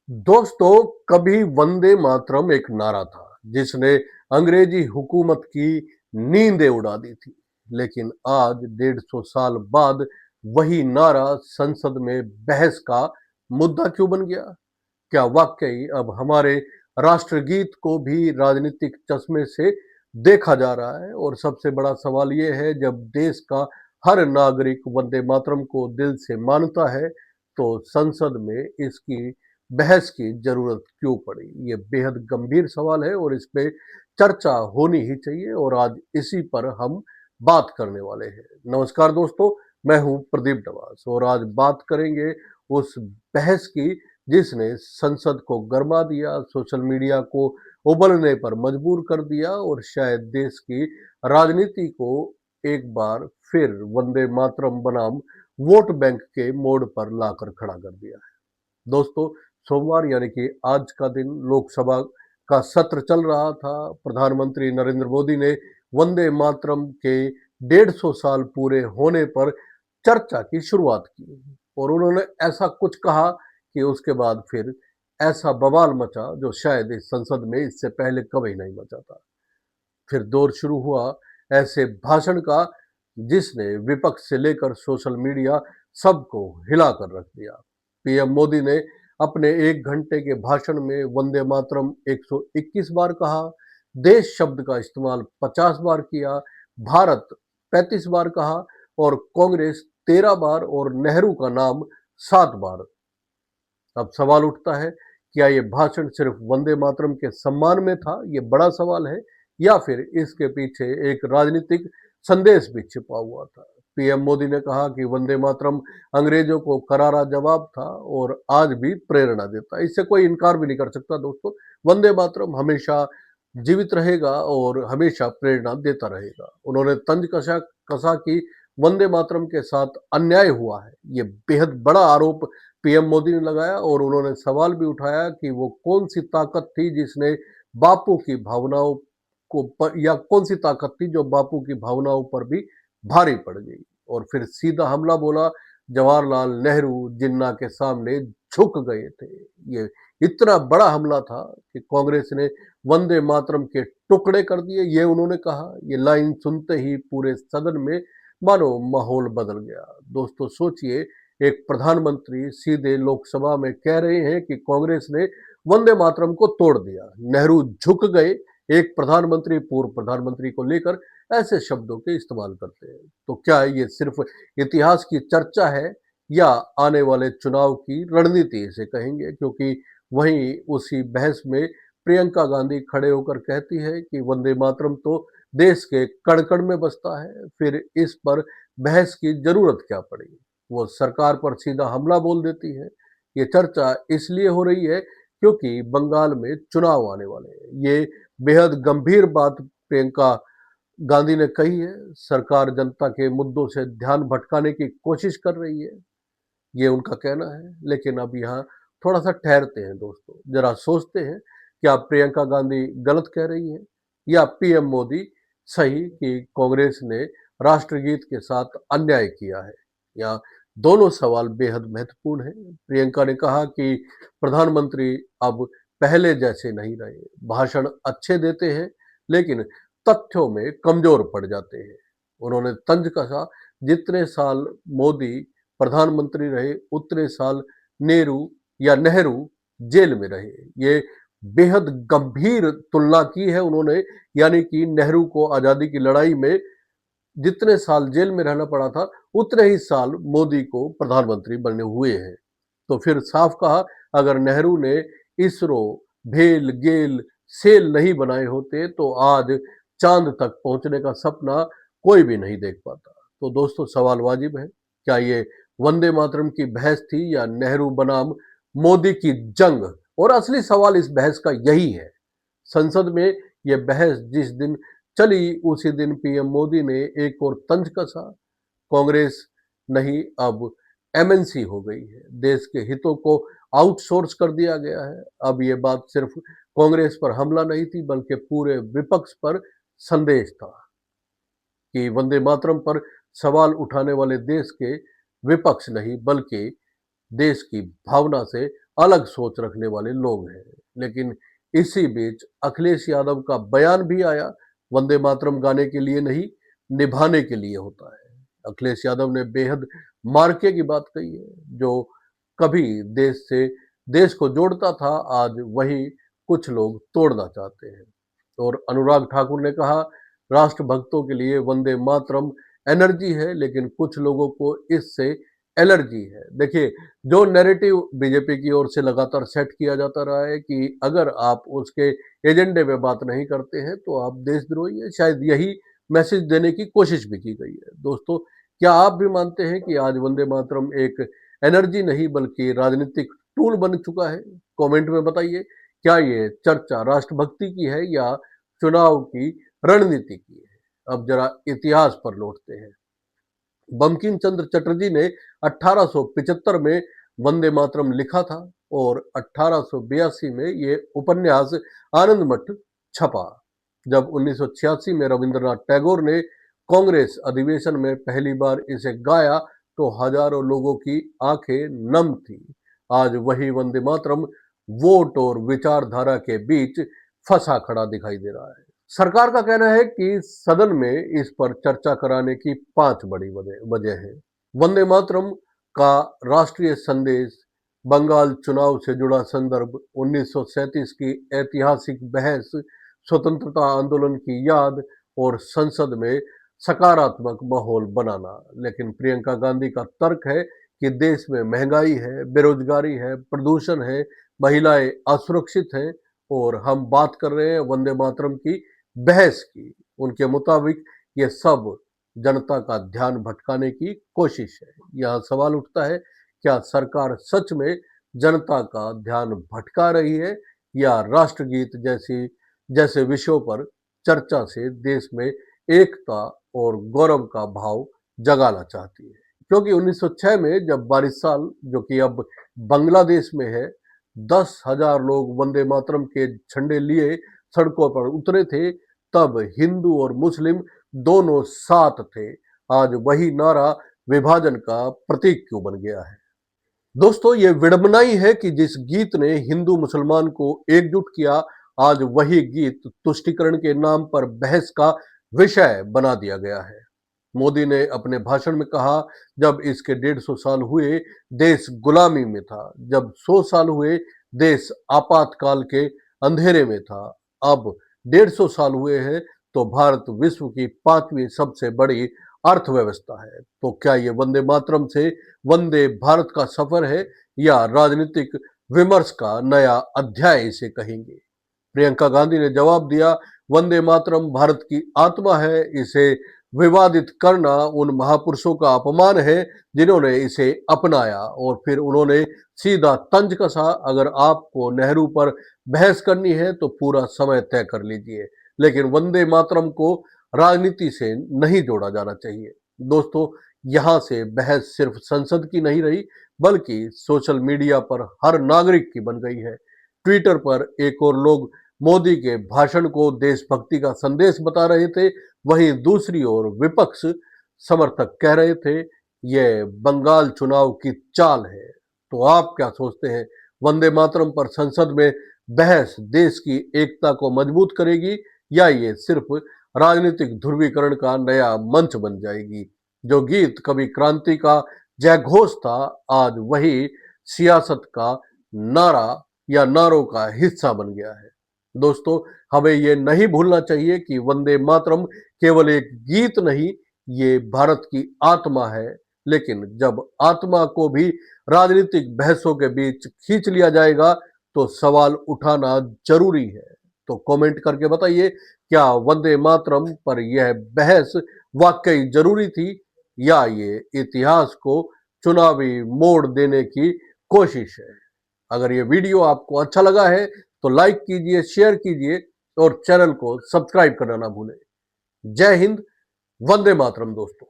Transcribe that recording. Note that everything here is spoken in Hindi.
दोस्तों, कभी वंदे मातरम एक नारा था जिसने अंग्रेजी हुकूमत की नींदें उड़ा दी थी। लेकिन आज 150 साल बाद वही नारा संसद में बहस का मुद्दा क्यों बन गया? क्या वाकई अब हमारे राष्ट्रगीत को भी राजनीतिक चश्मे से देखा जा रहा है? और सबसे बड़ा सवाल यह है, जब देश का हर नागरिक वंदे मातरम को दिल से मानता है, तो संसद में इसकी बहस की जरूरत क्यों पड़ी? ये बेहद गंभीर सवाल है और इस पे चर्चा होनी ही चाहिए और आज इसी पर हम बात करने वाले हैं। नमस्कार दोस्तों, मैं हूं प्रदीप डवास और आज बात करेंगे उस बहस की जिसने संसद को गरमा दिया, सोशल मीडिया को उबलने पर मजबूर कर दिया और शायद देश की राजनीति को एक बार फिर वंदे मातरम बनाम वोट बैंक के मोड़ पर लाकर खड़ा कर दिया है। दोस्तों, सोमवार यानी कि आज का दिन लोकसभा का सत्र चल रहा था। प्रधानमंत्री नरेंद्र मोदी ने वंदे मातरम के 150 साल पूरे होने पर चर्चा की शुरुआत की और उन्होंने ऐसा कुछ कहा कि उसके बाद फिर ऐसा बवाल मचा जो शायद इस संसद में इससे पहले कभी नहीं मचा था। फिर दौर शुरू हुआ ऐसे भाषण का जिसने विपक्ष से लेकर सोशल मीडिया सबको हिला कर रख दिया। पीएम मोदी ने अपने 1 घंटे के भाषण में वंदे मातरम 121 बार कहा, देश शब्द का इस्तेमाल 50 बार किया, भारत 35 बार कहा और कांग्रेस 13 बार और नेहरू का नाम 7 बार। अब सवाल उठता है, क्या ये भाषण सिर्फ वंदे मातरम के सम्मान में था? ये बड़ा सवाल है। या फिर इसके पीछे एक राजनीतिक संदेश भी छिपा हुआ था? पीएम मोदी ने कहा कि वंदे मातरम अंग्रेजों को करारा जवाब था और आज भी प्रेरणा देता है। इससे कोई इनकार भी नहीं कर सकता दोस्तों। वंदे मातरम हमेशा जीवित रहेगा और हमेशा प्रेरणा देता रहेगा। उन्होंने तंज कसा कसा कि वंदे मातरम के साथ अन्याय हुआ है। ये बेहद बड़ा आरोप पीएम मोदी ने लगाया और उन्होंने सवाल भी उठाया कि वो कौन सी ताकत थी जिसने बापू की भावनाओं या कौन सी ताकत थी जो बापू की भावनाओं पर भी भारी पड़ गई। और फिर सीधा हमला बोला, जवाहरलाल नेहरू जिन्ना के सामने झुक गए थे। ये इतना बड़ा हमला था कि कांग्रेस ने वंदे मातरम के टुकड़े कर दिए, ये उन्होंने कहा। ये लाइन सुनते ही पूरे सदन में मानो माहौल बदल गया। दोस्तों सोचिए, एक प्रधानमंत्री सीधे लोकसभा में कह रहे हैं कि कांग्रेस ने वंदे मातरम को तोड़ दिया, नेहरू झुक गए। एक प्रधानमंत्री पूर्व प्रधानमंत्री को लेकर ऐसे शब्दों के इस्तेमाल करते हैं। तो क्या ये सिर्फ इतिहास की चर्चा है या आने वाले चुनाव की रणनीति इसे कहेंगे? क्योंकि वहीं उसी बहस में प्रियंका गांधी खड़े होकर कहती है कि वंदे मातरम तो देश के कण कण में बसता है, फिर इस पर बहस की जरूरत क्या पड़ी? वो सरकार पर सीधा हमला बोल देती है। ये चर्चा इसलिए हो रही है क्योंकि बंगाल में चुनाव आने वाले हैं। ये बेहद गंभीर बात प्रियंका गांधी ने कही है। सरकार जनता के मुद्दों से ध्यान भटकाने की कोशिश कर रही है, ये उनका कहना है। लेकिन अब यहाँ थोड़ा सा ठहरते हैं दोस्तों, जरा सोचते हैं, क्या प्रियंका गांधी गलत कह रही है या पीएम मोदी सही कि कांग्रेस ने राष्ट्रगीत के साथ अन्याय किया है? या दोनों सवाल बेहद महत्वपूर्ण हैं। प्रियंका ने कहा कि प्रधानमंत्री अब पहले जैसे नहीं रहे, भाषण अच्छे देते हैं लेकिन तथ्यों में कमजोर पड़ जाते हैं। उन्होंने तंज कसा, जितने साल मोदी प्रधानमंत्री रहे उतने साल नेहरू जेल में रहे। ये बेहद गंभीर तुलना की है उन्होंने। यानी कि नेहरू को आजादी की लड़ाई में जितने साल जेल में रहना पड़ा था उतने ही साल मोदी को प्रधानमंत्री बने हुए हैं। तो फिर साफ कहा, अगर नेहरू ने इसरो, भेल, गेल, सेल नहीं बनाए होते तो आज चांद तक पहुंचने का सपना कोई भी नहीं देख पाता। तो दोस्तों सवाल वाजिब है, क्या ये वंदे मातरम की बहस थी या नेहरू बनाम मोदी की जंग? और असली सवाल इस बहस का यही है। संसद में यह बहस जिस दिन चली उसी दिन पीएम मोदी ने एक और तंज कसा, कांग्रेस नहीं अब एमएनसी हो गई है, देश के हितों को आउटसोर्स कर दिया गया है। अब ये बात सिर्फ कांग्रेस पर हमला नहीं थी बल्कि पूरे विपक्ष पर संदेश था कि वंदे मातरम पर सवाल उठाने वाले देश के विपक्ष नहीं बल्कि देश की भावना से अलग सोच रखने वाले लोग हैं। लेकिन इसी बीच अखिलेश यादव का बयान भी आया, वंदे मातरम गाने के लिए नहीं, निभाने के लिए होता है। अखिलेश यादव ने बेहद मार्के की बात कही है। जो कभी देश को जोड़ता था, आज वही कुछ लोग तोड़ना चाहते हैं। और अनुराग ठाकुर ने कहा, राष्ट्रभक्तों के लिए वंदे मातरम एनर्जी है, लेकिन कुछ लोगों को इससे एलर्जी है। देखिए, जो नैरेटिव बीजेपी की ओर से लगातार सेट किया जाता रहा है कि अगर आप उसके एजेंडे में बात नहीं करते हैं तो आप देशद्रोही हैं, शायद यही मैसेज देने की कोशिश भी की गई है। दोस्तों, क्या आप भी मानते हैं कि आज वंदे मातरम एक एनर्जी नहीं बल्कि राजनीतिक टूल बन चुका है? कमेंट में बताइए, क्या ये चर्चा राष्ट्रभक्ति की है या चुनाव की रणनीति की है? अब जरा इतिहास पर लौटते हैं। बंकिम चंद्र चटर्जी ने 1875 में वंदे मातरम लिखा था और 1882 में ये उपन्यास आनंद मठ छपा। जब 1986 में रविंद्रनाथ टैगोर ने कांग्रेस अधिवेशन में पहली बार इसे गाया तो हजारों लोगों की आंखें नम थी। आज वही वंदे मातरम वोट और विचारधारा के बीच फंसा खड़ा दिखाई दे रहा है। सरकार का कहना है कि सदन में इस पर चर्चा कराने की 5 बड़ी वजह है। वंदे मातरम का राष्ट्रीय संदेश, बंगाल चुनाव से जुड़ा संदर्भ, 1937 की ऐतिहासिक बहस, स्वतंत्रता आंदोलन की याद और संसद में सकारात्मक माहौल बनाना। लेकिन प्रियंका गांधी का तर्क है कि देश में महंगाई है, बेरोजगारी है, प्रदूषण है, महिलाएं असुरक्षित हैं और हम बात कर रहे हैं वंदे मातरम की बहस की। उनके मुताबिक ये सब जनता का ध्यान भटकाने की कोशिश है। यहाँ सवाल उठता है, क्या सरकार सच में जनता का ध्यान भटका रही है या राष्ट्रगीत जैसे विषयों पर चर्चा से देश में एकता और गौरव का भाव जगाना चाहती है? क्योंकि 1906 में जब बारिसाल, जो कि अब बांग्लादेश में है, 10,000 लोग वंदे मातरम के झंडे लिए सड़कों पर उतरे थे, तब हिंदू और मुस्लिम दोनों साथ थे। आज वही नारा विभाजन का प्रतीक क्यों बन गया है? दोस्तों, ये विडंबना ही है कि जिस गीत ने हिंदू मुसलमान को एकजुट किया, आज वही गीत तुष्टीकरण के नाम पर बहस का विषय बना दिया गया है। मोदी ने अपने भाषण में कहा, जब इसके 150 साल हुए देश गुलामी में था, जब 100 साल हुए देश आपातकाल के अंधेरे में था, अब 150 साल हुए हैं तो भारत विश्व की 5वीं सबसे बड़ी अर्थव्यवस्था है। तो क्या ये वंदे मातरम से वंदे भारत का सफर है या राजनीतिक विमर्श का नया अध्याय इसे कहेंगे? प्रियंका गांधी ने जवाब दिया, वंदे मातरम भारत की आत्मा है, इसे विवादित करना उन महापुरुषों का अपमान है जिन्होंने इसे अपनाया। और फिर उन्होंने सीधा तंज कसा, अगर आपको नेहरू पर बहस करनी है तो पूरा समय तय कर लीजिए, लेकिन वंदे मातरम को राजनीति से नहीं जोड़ा जाना चाहिए। दोस्तों, यहां से बहस सिर्फ संसद की नहीं रही बल्कि सोशल मीडिया पर हर नागरिक की बन गई है। ट्विटर पर एक और लोग मोदी के भाषण को देशभक्ति का संदेश बता रहे थे, वहीं दूसरी ओर विपक्ष समर्थक कह रहे थे यह बंगाल चुनाव की चाल है। तो आप क्या सोचते हैं, वंदे मातरम पर संसद में बहस देश की एकता को मजबूत करेगी या ये सिर्फ राजनीतिक ध्रुवीकरण का नया मंच बन जाएगी? जो गीत कभी क्रांति का जयघोष था, आज वही सियासत का नारा या नारों का हिस्सा बन गया है। दोस्तों, हमें ये नहीं भूलना चाहिए कि वंदे मातरम केवल एक गीत नहीं, ये भारत की आत्मा है। लेकिन जब आत्मा को भी राजनीतिक बहसों के बीच खींच लिया जाएगा तो सवाल उठाना जरूरी है। तो कमेंट करके बताइए, क्या वंदे मातरम पर यह बहस वाकई जरूरी थी या ये इतिहास को चुनावी मोड़ देने की कोशिश है? अगर ये वीडियो आपको अच्छा लगा है तो लाइक कीजिए, शेयर कीजिए और चैनल को सब्सक्राइब करना ना भूलें। जय हिंद, वंदे मातरम दोस्तों।